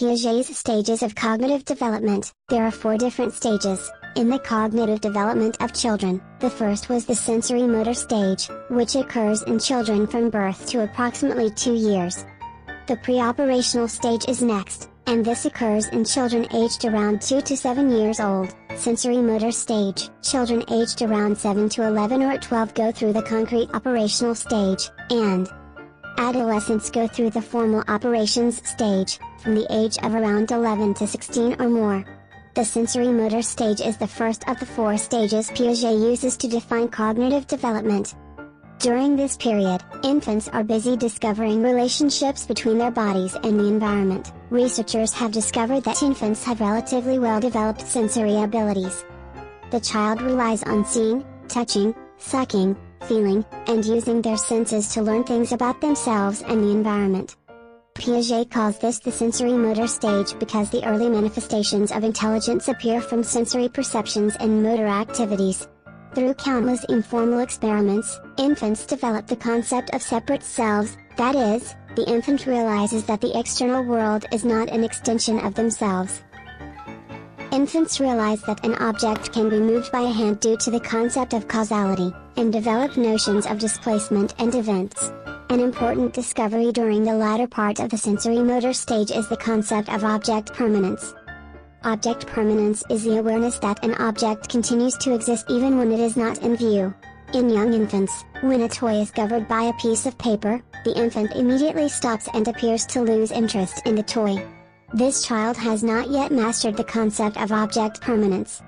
Piaget's stages of cognitive development. There are 4 different stages in the cognitive development of children. The first was the sensory motor stage, which occurs in children from birth to approximately 2 years. The preoperational stage is next, and this occurs in children aged around 2 to 7 years old. Sensory motor stage. Children aged around 7 to 11 or 12 go through the concrete operational stage, and adolescents go through the formal operations stage, from the age of around 11 to 16 or more. The sensory motor stage is the first of the 4 stages Piaget uses to define cognitive development. During this period, infants are busy discovering relationships between their bodies and the environment. Researchers have discovered that infants have relatively well-developed sensory abilities. The child relies on seeing, touching, sucking, feeling, and using their senses to learn things about themselves and the environment. Piaget calls this the sensory motor stage because the early manifestations of intelligence appear from sensory perceptions and motor activities. Through countless informal experiments, infants develop the concept of separate selves, that is, the infant realizes that the external world is not an extension of themselves. Infants realize that an object can be moved by a hand due to the concept of causality, and develop notions of displacement and events. An important discovery during the latter part of the sensory motor stage is the concept of object permanence. Object permanence is the awareness that an object continues to exist even when it is not in view. In young infants, when a toy is covered by a piece of paper, the infant immediately stops and appears to lose interest in the toy. This child has not yet mastered the concept of object permanence.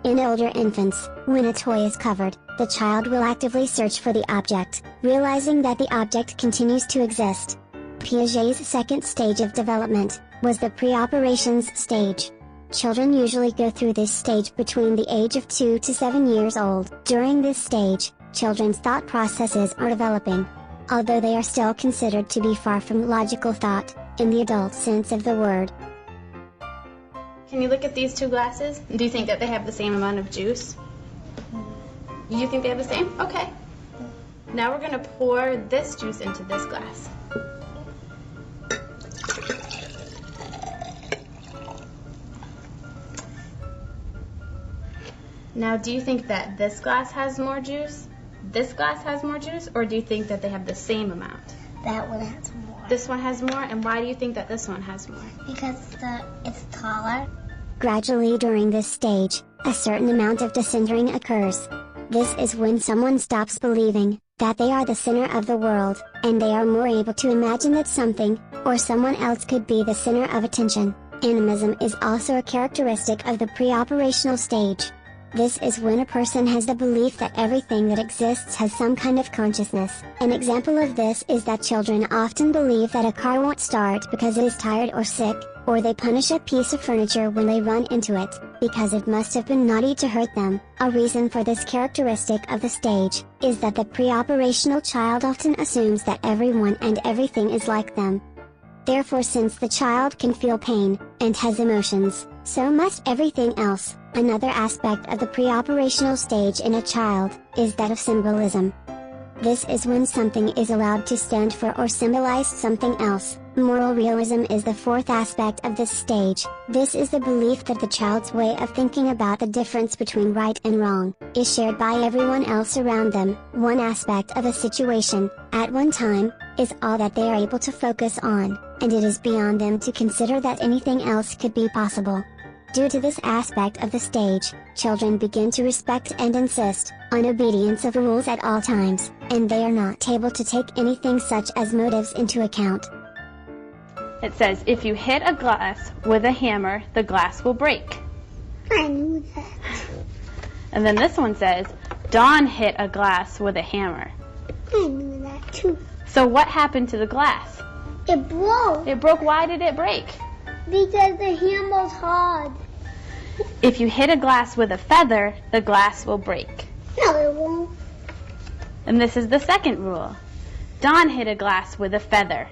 In older infants, when a toy is covered, the child will actively search for the object, realizing that the object continues to exist. Piaget's second stage of development was the pre-operations stage. Children usually go through this stage between the age of 2 to 7 years old. During this stage, children's thought processes are developing. Although they are still considered to be far from logical thought, in the adult sense of the word. Can you look at these 2 glasses? Do you think that they have the same amount of juice? You think they have the same? Okay. Now we're going to pour this juice into this glass. Now, do you think that this glass has more juice, this glass has more juice, or do you think that they have the same amount? That one has more. This one has more, and why do you think that this one has more? Because it's taller. Gradually during this stage, a certain amount of decentering occurs. This is when someone stops believing that they are the center of the world, and they are more able to imagine that something, or someone else could be the center of attention. Animism is also a characteristic of the pre-operational stage. This is when a person has the belief that everything that exists has some kind of consciousness. An example of this is that children often believe that a car won't start because it is tired or sick, or they punish a piece of furniture when they run into it, because it must have been naughty to hurt them. A reason for this characteristic of the stage is that the pre-operational child often assumes that everyone and everything is like them. Therefore, since the child can feel pain, and has emotions, so must everything else. Another aspect of the pre-operational stage in a child is that of symbolism. This is when something is allowed to stand for or symbolize something else. Moral realism is the fourth aspect of this stage. This is the belief that the child's way of thinking about the difference between right and wrong is shared by everyone else around them. One aspect of a situation, at one time, is all that they are able to focus on, and it is beyond them to consider that anything else could be possible. Due to this aspect of the stage, children begin to respect and insist on obedience of rules at all times, and they are not able to take anything such as motives into account. It says, if you hit a glass with a hammer, the glass will break. I knew that. And then this one says, Dawn hit a glass with a hammer. I knew that too. So what happened to the glass? It broke. It broke. Why did it break? Because the hammer's hard. If you hit a glass with a feather, the glass will break. No, it won't. And this is the second rule. Dawn hit a glass with a feather.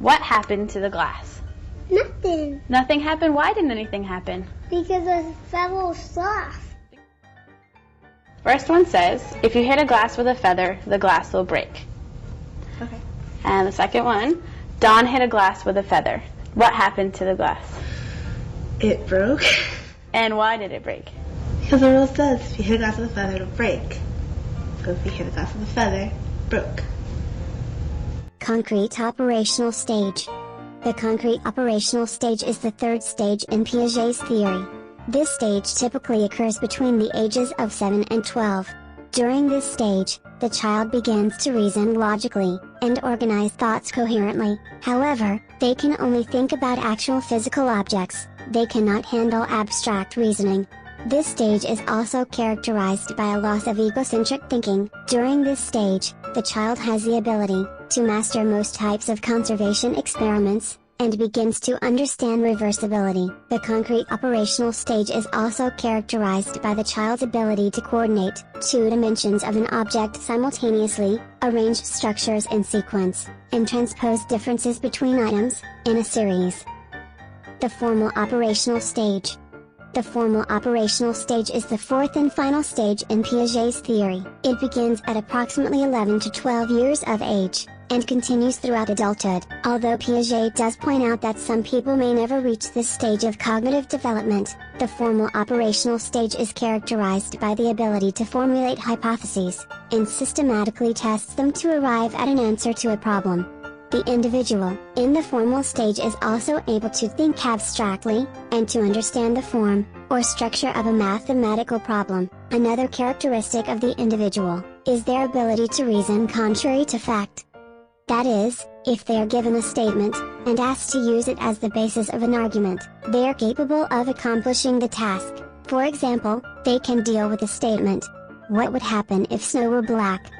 What happened to the glass? Nothing. Nothing happened? Why didn't anything happen? Because the feather was soft. First one says, if you hit a glass with a feather, the glass will break. Okay. And the second one, Dawn hit a glass with a feather. What happened to the glass? It broke. And why did it break? Because the rule says if you hit a glass with a feather, it'll break. So if you hit a glass with a feather, it broke. Concrete operational stage. The concrete operational stage is the third stage in Piaget's theory. This stage typically occurs between the ages of 7 and 12. During this stage, the child begins to reason logically, and organize thoughts coherently. However, they can only think about actual physical objects, they cannot handle abstract reasoning. This stage is also characterized by a loss of egocentric thinking. During this stage, the child has the ability to master most types of conservation experiments, and begins to understand reversibility. The concrete operational stage is also characterized by the child's ability to coordinate 2 dimensions of an object simultaneously, arrange structures in sequence, and transpose differences between items, in a series. The formal operational stage. The formal operational stage is the fourth and final stage in Piaget's theory. It begins at approximately 11 to 12 years of age, and continues throughout adulthood. Although Piaget does point out that some people may never reach this stage of cognitive development, the formal operational stage is characterized by the ability to formulate hypotheses, and systematically tests them to arrive at an answer to a problem. The individual, in the formal stage, is also able to think abstractly, and to understand the form, or structure of a mathematical problem. Another characteristic of the individual, is their ability to reason contrary to fact. That is, if they are given a statement, and asked to use it as the basis of an argument, they are capable of accomplishing the task. For example, they can deal with the statement, "What would happen if snow were black?"